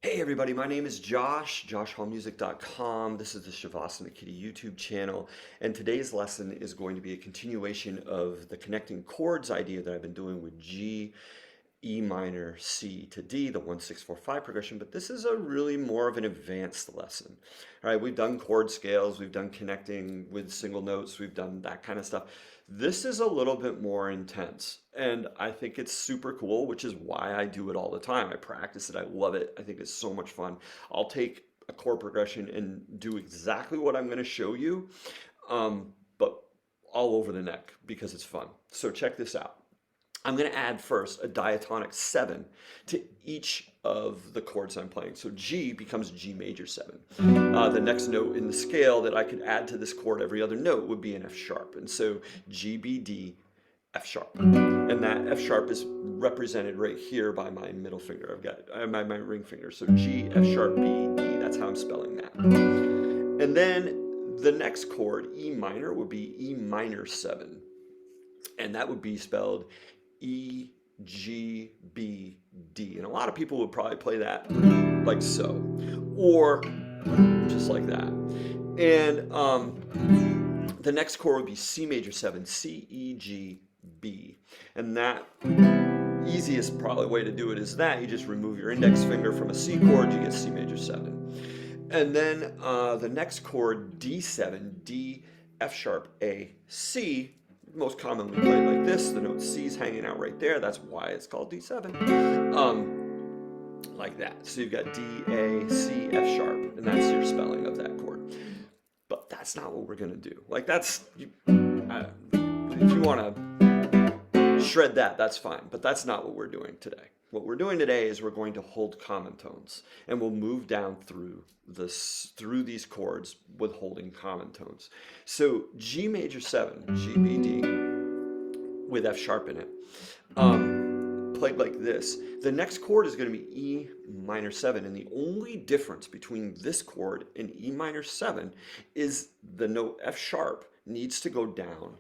Hey everybody, my name is Josh, joshhallmusic.com. This is the Shavasana Kitty YouTube channel, and today's lesson is going to be a continuation of the connecting chords idea that I've been doing with G, E minor, C to D, the 1-6-4-5 progression, but this is a really more of an advanced lesson. All right, we've done chord scales, we've done connecting with single notes, we've done that kind of stuff. This is a little bit more intense, and I think it's super cool, which is why I do it all the time. I practice it, I love it, I think it's so much fun. I'll take a chord progression and do exactly what I'm going to show you, but all over the neck because it's fun. So check this out. I'm going to add first a diatonic 7 to each of the chords I'm playing. So G becomes G major 7. The next note in the scale that I could add to this chord every other note would be an F sharp. And so G, B, D, F sharp. And that F sharp is represented right here by my middle finger. I've got my ring finger. So G, F sharp, B, D. That's how I'm spelling that. And then the next chord, E minor, would be E minor 7. And that would be spelled E, G, B, D. And a lot of people would probably play that like so, or just like that. And the next chord would be C major 7, C, E, G, B. And that easiest probably way to do it is that you just remove your index finger from a C chord, you get C major 7. And then the next chord, D7, D, F sharp, A, C, most commonly played like this. The note C is hanging out right there. That's why it's called D7. Like that. So you've got D, A, C, F sharp, and that's your spelling of that chord. But that's not what we're going to do. Like if you want to shred that, that's fine. But that's not what we're doing today. What we're doing today is we're going to hold common tones, and we'll move down through these chords with holding common tones. So G major 7, G, B, D, with F sharp in it, played like this. The next chord is going to be E minor 7, and the only difference between this chord and E minor 7 is the note F sharp needs to go down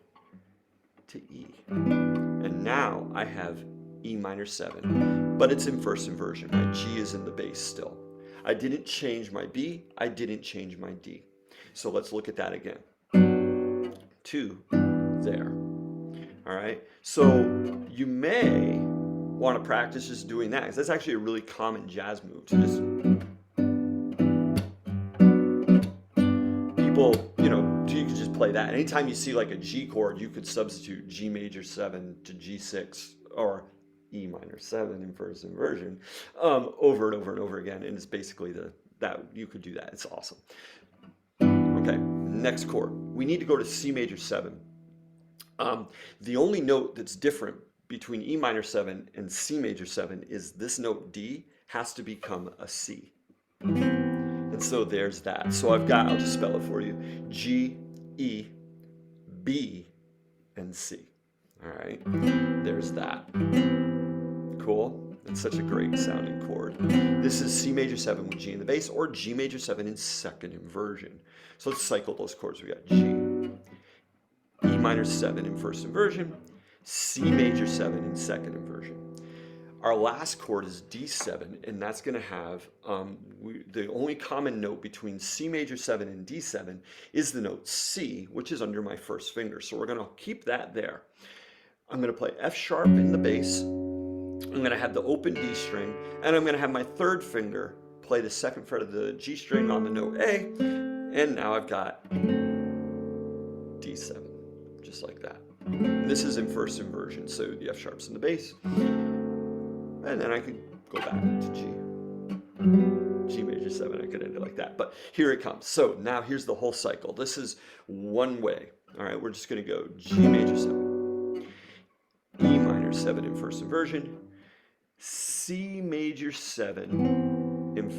to E. And now I have E minor 7, but it's in first inversion. My G is in the bass still. I didn't change my B, I didn't change my D. So let's look at that again. 2 there. All right, so you may want to practice just doing that, because that's actually a really common jazz move to just, people, you can just play that. Anytime you see like a G chord, you could substitute G major 7 to G6 or E minor 7 in first inversion over and over and over again, and it's basically that you could do that. It's awesome. Okay, next chord. We need to go to C major 7. The only note that's different between E minor 7 and C major 7 is this note D has to become a C. And so there's that. So I'll just spell it for you. G, E, B, and C. All right, there's that. Cool. It's such a great sounding chord. This is C major 7 with G in the bass, or G major 7 in second inversion. So let's cycle those chords. We got G, E minor 7 in first inversion, C major 7 in second inversion. Our last chord is D7, and that's going to have, the only common note between C major 7 and D7 is the note C, which is under my first finger. So we're going to keep that there. I'm going to play F sharp in the bass. I'm going to have the open D string, and I'm going to have my third finger play the second fret of the G string on the note A, and now I've got D7, just like that. This is in first inversion, so the F sharp's in the bass, and then I could go back to G major 7, I could end it like that, but here it comes. So now here's the whole cycle. This is one way. All right, we're just going to go G major 7, E minor 7 in first inversion, C major 7 in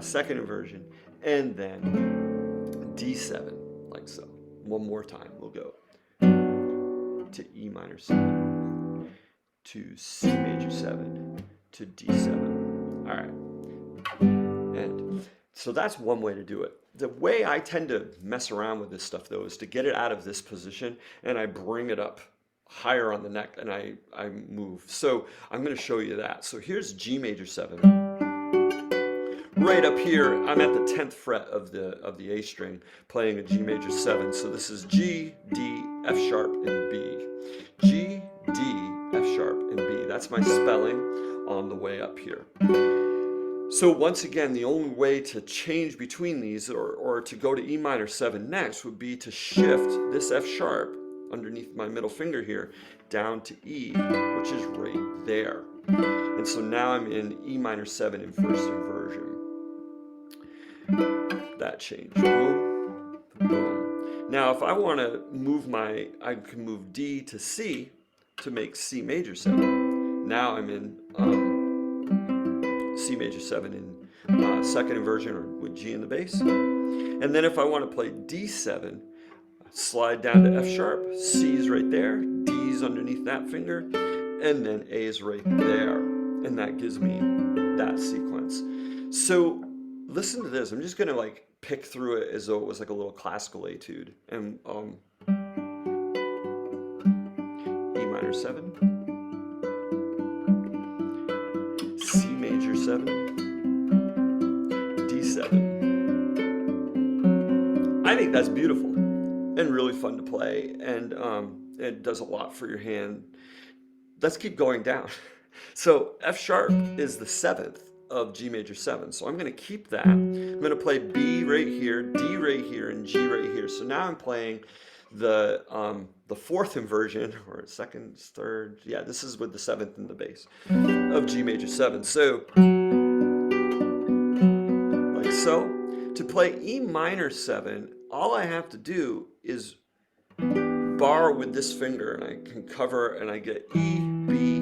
second inversion, and then D7, like so. One more time, we'll go to E minor 7, to C major 7, to D7. All right. And so that's one way to do it. The way I tend to mess around with this stuff, though, is to get it out of this position, and I bring it up higher on the neck, and I move. So I'm going to show you that. So here's G major 7. right up here, I'm at the 10th fret of the A string, playing a G major 7. So this is G, D, F sharp, and B. G, D, F sharp, and B. That's my spelling on the way up here. So once again, the only way to change between these, or to go to E minor 7 next, would be to shift this F sharp underneath my middle finger here down to E, which is right there. And so now I'm in E minor 7 in first inversion. That changed. Boom, boom. Now if I want to move I can move D to C to make C major 7. Now I'm in C major 7 in second inversion, or with G in the bass. And then if I want to play D7, slide down to F sharp, C's right there, D's underneath that finger, and then A's right there. And that gives me that sequence. So listen to this. I'm just going to like pick through it as though it was like a little classical etude. And E minor 7, C major 7, D7. I think that's beautiful and really fun to play, and it does a lot for your hand. Let's keep going down. So F sharp is the 7th of G major 7, so I'm going to keep that. I'm going to play B right here, D right here, and G right here. So now I'm playing the 4th inversion, or second, third. Yeah, this is with the 7th in the bass of G major 7. So like so. To play E minor 7, all I have to do is bar with this finger, and I can cover, and I get E, B,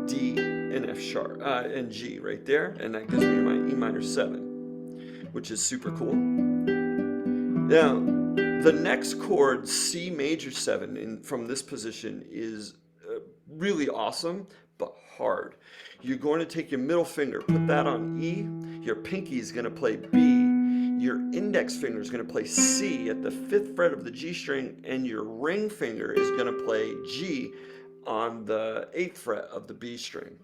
D, and F sharp, and G right there, and that gives me my E minor 7, which is super cool. Now, the next chord, C major 7, from this position is really awesome, but hard. You're going to take your middle finger, put that on E, your pinky is going to play B, your index finger is going to play C at the 5th fret of the G string, and your ring finger is going to play G on the 8th fret of the B string.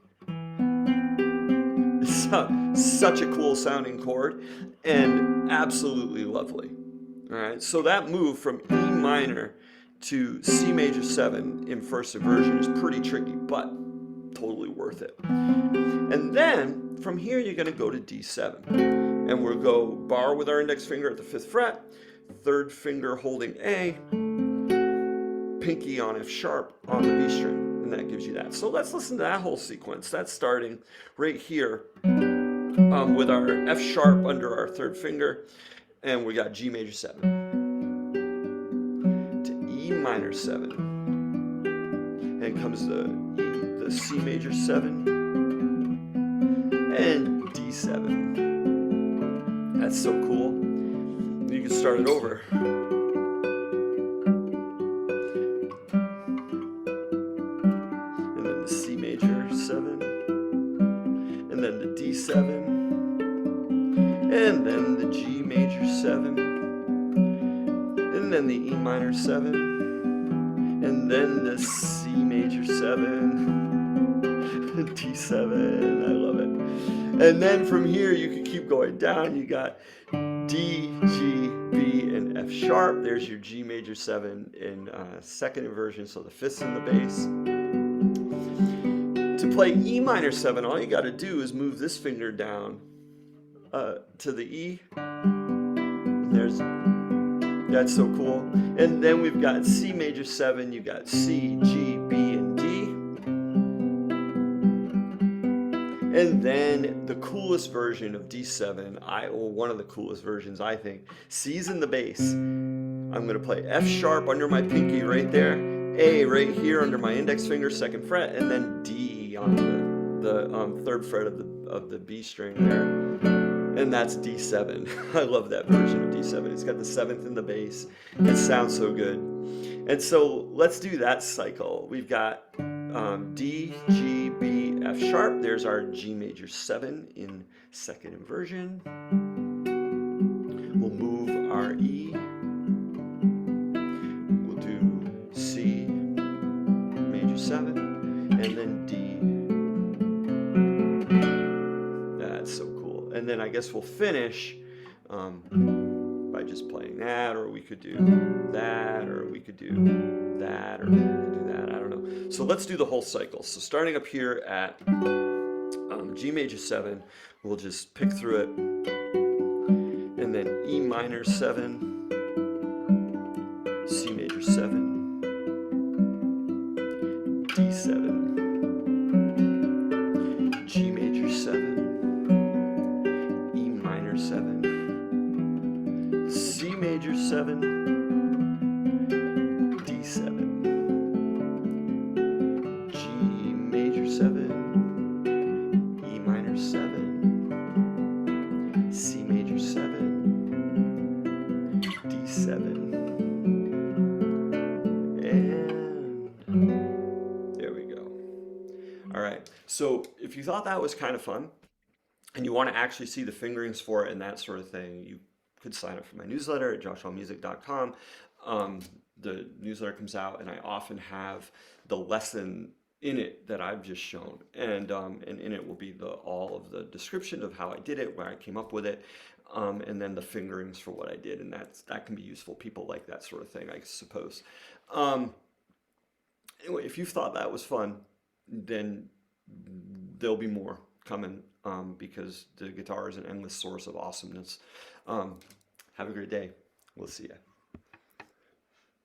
It's such a cool sounding chord and absolutely lovely. All right, so that move from E minor to C major 7 in first inversion is pretty tricky, but totally worth it. And then from here you're going to go to D7. And we'll go bar with our index finger at the 5th fret, 3rd finger holding A, pinky on F sharp on the B string, and that gives you that. So let's listen to that whole sequence. That's starting right here with our F sharp under our 3rd finger, and we got G major 7 to E minor 7, and comes the C major 7 and D7. That's so cool. You can start it over. And then the C major 7. And then the D7. And then the G major 7. And then the E minor 7. And then the C major 7. D7. I love it. And then from here you can keep going down. You got D, G, B, and F sharp. There's your G major 7 in second inversion, so the 5th's in the bass. To play E minor 7, all you got to do is move this finger down to the E. That's so cool. And then we've got C major 7. You got C, G, B, and D. And then the coolest version of D7, one of the coolest versions, I think, C's in the bass. I'm going to play F sharp under my pinky right there, A right here under my index finger, 2nd fret, and then D on the 3rd fret of the B string there. And that's D7. I love that version of D7. It's got the 7th in the bass. It sounds so good. And so let's do that cycle. We've got D, G, B, F sharp. There's our G major 7 in second inversion. We'll move our E. We'll do C major 7 and then D. That's so cool. And then I guess we'll finish by just playing that, or we could do that, or we could do that, or we could do that. I don't know. So let's do the whole cycle. So starting up here at G major 7, we'll just pick through it, and then E minor 7, C major 7, D7, G major 7, E minor 7, C major 7, D7, G major 7, E minor 7, C major 7, D7, and there we go. All right, so if you thought that was kind of fun, and you want to actually see the fingerings for it and that sort of thing, you could sign up for my newsletter at joshhallmusic.com. The newsletter comes out, and I often have the lesson in it that I've just shown, and in it will be all of the description of how I did it, where I came up with it, and then the fingerings for what I did, and that can be useful. People like that sort of thing, I suppose. Anyway, if you thought that was fun, then there'll be more coming, because the guitar is an endless source of awesomeness. Have a great day. We'll see ya.